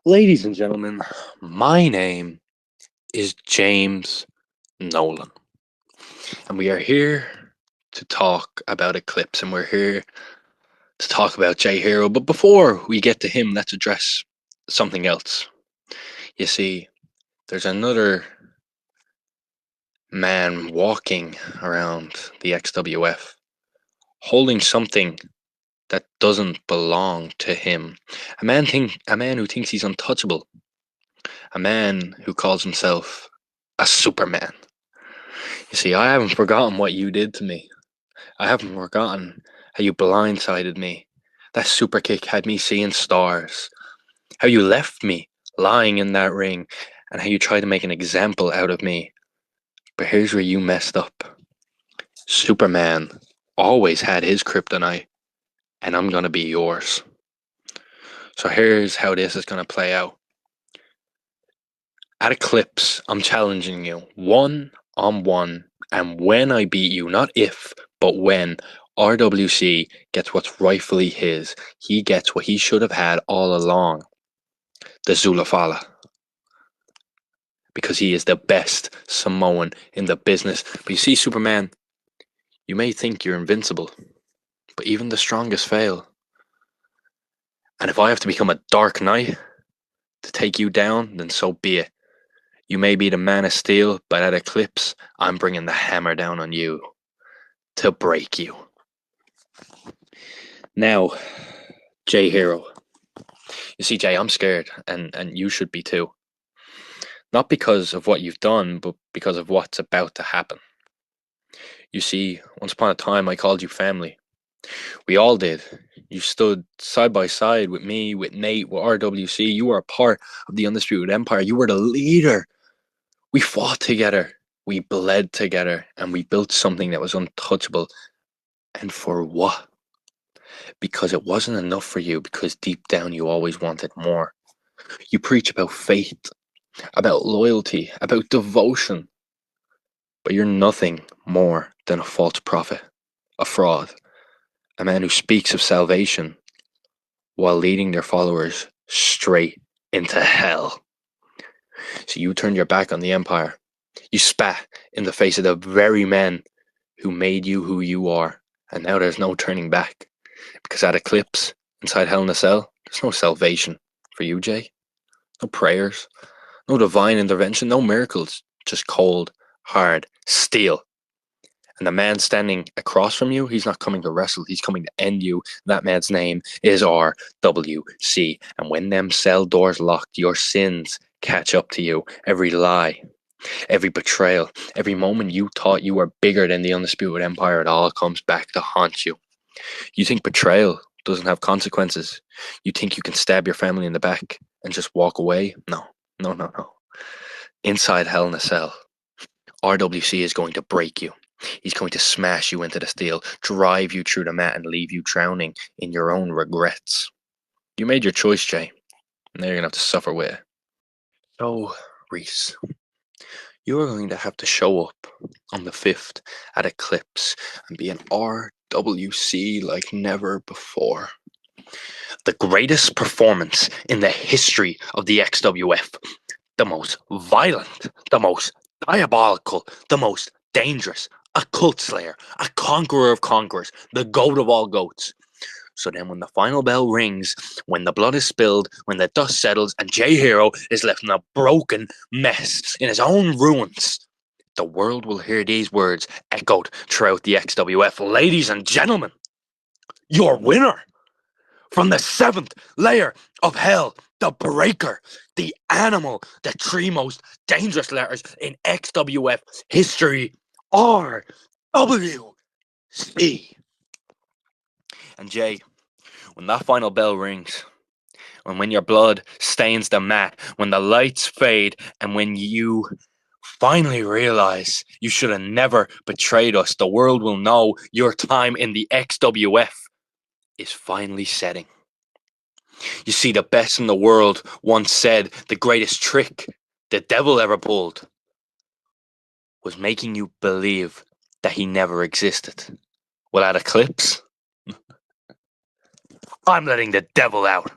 Ladies and gentlemen, my name is James Nolan, and we are here to talk about Eclipse, and we're here to talk about J Hero. But before we get to him, let's address something else. You see, there's another man walking around the XWF holding something that doesn't belong to him. A man who thinks he's untouchable. A man who calls himself a Superman. You see, I haven't forgotten what you did to me. I haven't forgotten how you blindsided me. That super kick had me seeing stars. How you left me lying in that ring, and how you tried to make an example out of me. But here's where you messed up. Superman always had his kryptonite, and I'm gonna be yours. So here's how this is gonna play out. At Eclipse, I'm challenging you 1-on-1, and when I beat you, not if, but when, RWC gets what's rightfully his. He gets what he should have had all along. The Zulafala. Because he is the best Samoan in the business. But you see, Superman, you may think you're invincible, but even the strongest fail. And if I have to become a Dark Knight to take you down, then so be it. You may be the Man of Steel, but at Eclipse, I'm bringing the hammer down on you to break you. Now, J Hero. You see, Jay, I'm scared, and you should be too. Not because of what you've done, but because of what's about to happen. You see, once upon a time, I called you family. We all did. You stood side by side with me, with Nate, with RWC. You were a part of the Undisputed Empire. You were the leader. We fought together. We bled together, and we built something that was untouchable. And for what? Because it wasn't enough for you, because deep down you always wanted more. You preach about faith, about loyalty, about devotion, but you're nothing more than a false prophet, a fraud, a man who speaks of salvation while leading their followers straight into hell. So you turned your back on the Empire. You spat in the face of the very men who made you who you are, and now there's no turning back. Because at Eclipse, inside Hell in a Cell, there's no salvation for you, Jay. No prayers, no divine intervention, no miracles, just cold, hard steel. And the man standing across from you, he's not coming to wrestle, he's coming to end you. That man's name is RWC. And when them cell doors locked, your sins catch up to you. Every lie, every betrayal, every moment you thought you were bigger than the Undisputed Empire, it all comes back to haunt you. You think betrayal doesn't have consequences? You think you can stab your family in the back and just walk away? No. Inside Hell in a Cell, RWC is going to break you. He's going to smash you into the steel, drive you through the mat, and leave you drowning in your own regrets. You made your choice, Jay. Now you're going to have to suffer with it. So, Reese, you are going to have to show up on the 5th at Eclipse and be an RWC like never before. The greatest performance in the history of the XWF. The most violent, the most diabolical, the most dangerous, a cult slayer, a conqueror of conquerors, the goat of all goats. So then when the final bell rings, when the blood is spilled, when the dust settles, and J Hero is left in a broken mess in his own ruins, the world will hear these words echoed throughout the XWF. Ladies and gentlemen, your winner from the 7th layer of hell, the breaker, the animal, the 3 most dangerous letters in XWF history, RWC. And Jay, when that final bell rings, when your blood stains the mat, when the lights fade, and when you finally realize you should have never betrayed us, the world will know your time in the XWF is finally setting. You see, the best in the world once said the greatest trick the devil ever pulled was making you believe that he never existed. Well, at Eclipse, I'm letting the devil out.